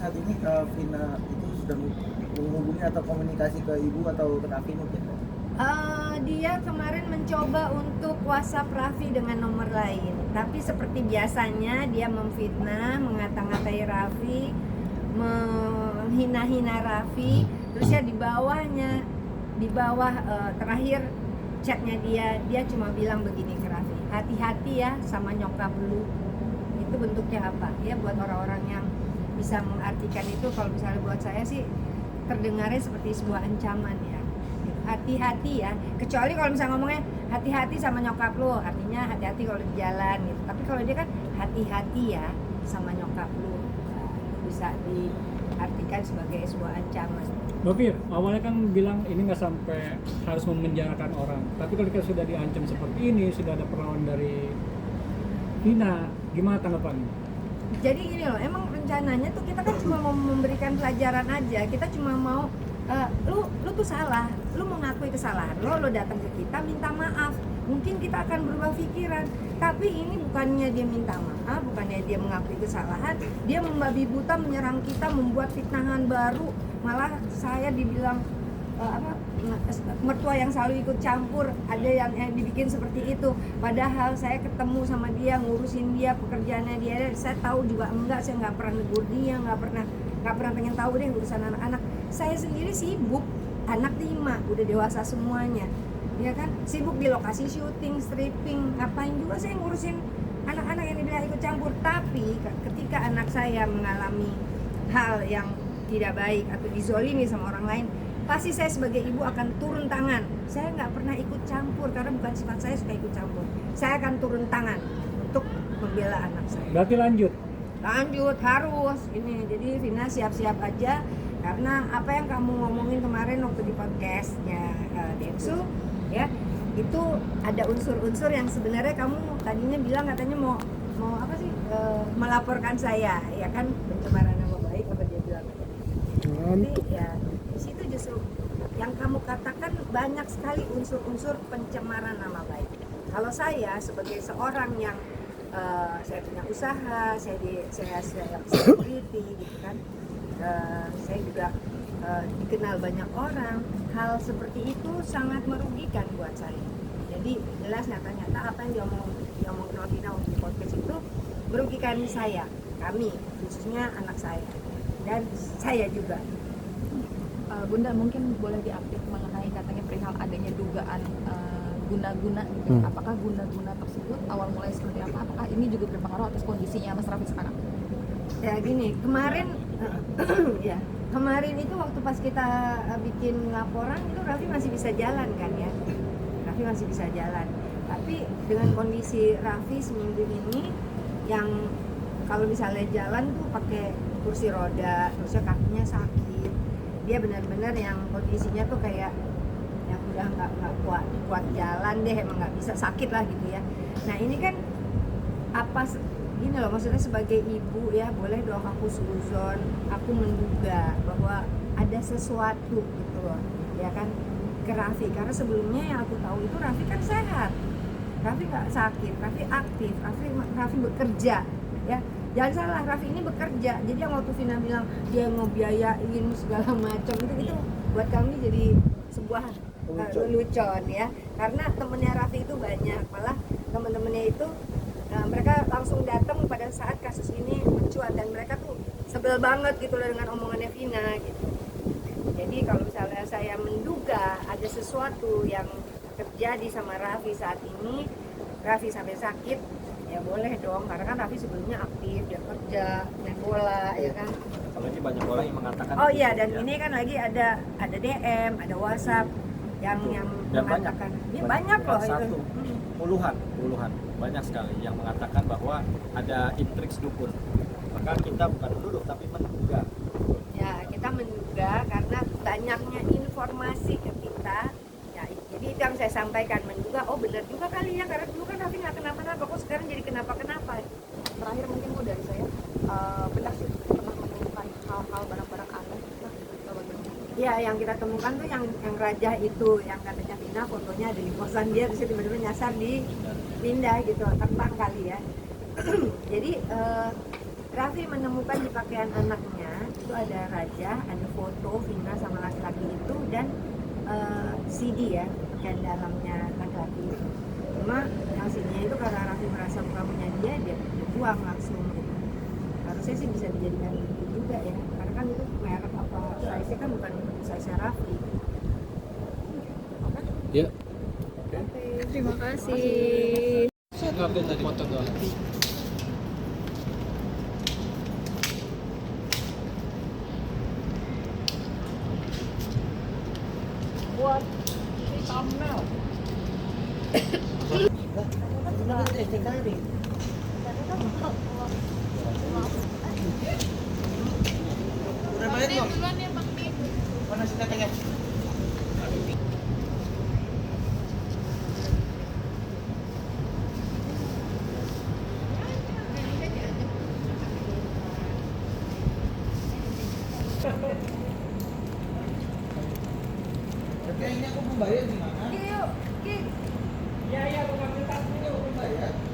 saat ini Vina itu sudah menghubungi atau komunikasi ke ibu atau ke Raffi mungkin? Dia kemarin mencoba untuk WhatsApp Raffi dengan nomor lain, tapi seperti biasanya dia memfitnah, mengata-ngatai Raffi, menghina-hina Raffi. Terus ya di bawah terakhir chatnya dia cuma bilang begini ke Raffi, hati-hati ya sama nyokap lu. Itu bentuknya apa? Ya buat orang-orang yang bisa mengartikan itu, kalau misalnya buat saya sih terdengarnya seperti sebuah ancaman ya. Hati-hati ya, kecuali kalau misalnya ngomongnya hati-hati sama nyokap lu, artinya hati-hati kalau di jalan gitu. Tapi kalau dia kan hati-hati ya sama nyokap lu, bisa diartikan sebagai sebuah ancaman. Bapak awalnya kan bilang ini nggak sampai harus memenjarakan orang, tapi kalau kita sudah diancam seperti ini, sudah ada perlawanan dari Vina, gimana tanggapannya? Jadi gini loh, emang rencananya tuh kita kan cuma mau memberikan pelajaran aja, kita cuma mau lu tuh salah, lu mengakui kesalahan lo datang ke kita minta maaf, mungkin kita akan berubah pikiran. Tapi ini bukannya dia minta maaf, bukannya dia mengakui kesalahan, dia membabi buta menyerang kita, membuat fitnahan baru. Malah saya dibilang mertua yang selalu ikut campur, ada yang dibikin seperti itu. Padahal saya ketemu sama dia, ngurusin dia, pekerjaannya dia, saya tahu juga enggak, saya nggak pernah negur dia, nggak pernah pengen tahu deh urusan anak-anak. Saya sendiri sibuk, anak 5 udah dewasa semuanya, ya kan, sibuk di lokasi syuting, stripping, ngapain juga saya ngurusin anak-anak yang dibilang ikut campur. Tapi ketika anak saya mengalami hal yang tidak baik atau dizolimi sama orang lain, pasti saya sebagai ibu akan turun tangan. Saya nggak pernah ikut campur karena bukan sifat saya suka ikut campur. Saya akan turun tangan untuk membela anak saya. Berarti lanjut Harus ini. Jadi Vina siap-siap aja, karena apa yang kamu ngomongin kemarin waktu di podcastnya Densu ya, itu ada unsur-unsur yang sebenarnya kamu tadinya bilang katanya mau apa sih, melaporkan saya ya kan, pencemaran nama baik apa dia bilang. Jadi ya di situ justru yang kamu katakan banyak sekali unsur-unsur pencemaran nama baik. Kalau saya sebagai seorang yang saya punya usaha, saya security gitu kan, saya juga dikenal banyak orang, hal seperti itu sangat merugikan buat saya. Jadi jelas nyata-nyata apa yang diomongin Vina di podcast itu merugikan saya, kami, khususnya anak saya dan saya juga. Bunda mungkin boleh diupdate mengenai katanya perihal adanya dugaan guna-guna gitu. Apakah guna-guna tersebut awal mulai seperti apa? Apakah ini juga berpengaruh atas kondisinya Mas Raffi sekarang? Ya gini, kemarin itu waktu pas kita bikin laporan itu Raffi masih bisa jalan kan ya. Raffi masih bisa jalan. Tapi dengan kondisi Raffi seminggu ini yang kalau misalnya jalan tuh pakai kursi roda, terusnya kakinya sakit. Dia benar-benar yang kondisinya tuh kayak yang udah nggak kuat jalan deh, emang nggak bisa, sakit lah gitu ya. Nah ini kan gini loh, maksudnya sebagai ibu ya, boleh dong aku suzon, aku menduga bahwa ada sesuatu gitu loh ya kan ke Raffi, karena sebelumnya yang aku tahu itu Raffi kan sehat, Raffi nggak sakit, Raffi aktif, Raffi bekerja ya. Jangan salah, Raffi ini bekerja. Jadi yang waktu Vina bilang dia ngebiayain segala macam itu buat kami jadi sebuah lelucon ya. Karena temennya Raffi itu banyak, malah temen-temennya itu mereka langsung datang pada saat kasus ini mencuat, dan mereka tuh sebel banget gitu loh dengan omongannya Vina gitu. Jadi kalau misalnya saya menduga ada sesuatu yang terjadi sama Raffi saat ini, Raffi sampai sakit, ya boleh dong, karena kan Raffi sebelumnya aktif, dia kerja, main bola ya kan. Apalagi banyak orang yang mengatakan. Oh iya, dan ini kan lagi ada DM, ada WhatsApp yang mengatakan, ini banyak loh itu. Puluhan banyak sekali yang mengatakan bahwa ada intriks dukun. Maka kita bukan menuduh tapi menduga. Ya, kita menduga karena banyaknya informasi ke kita. Ya, jadi itu yang saya sampaikan, menduga. Oh benar juga kali ya, karena dulu kan Raffi nggak kenapa-napa, kok sekarang jadi kenapa-kenapa. Terakhir mungkin dari saya, benar sih pernah menemukan hal-hal barang-barang aneh. Ya, yang kita temukan tuh yang raja itu, yang katanya Vina fotonya ada di kosan dia, terus tiba-tiba nyasar di pindah gitu, terbang kali ya. Jadi Raffi menemukan di pakaian anaknya itu ada Raja, ada foto Vina sama laki-laki itu dan CD ya, bagian dalamnya laki-laki itu. Cuma yang CD-nya itu karena Raffi merasa bukan punya dia buang langsung gitu. Harusnya sih bisa dijadikan itu juga ya, karena kan itu merek apa size-nya kan bukan size Raffi. Ya. Terima kasih. Update tadi foto doang. Buat thumbnail. Lah, itu STK nih. Udah bayar belum? Mana sih katanya? Tapi ini aku membayar gimana? Yuk, Ki. Ya, bukan kita. Ini aku membayar.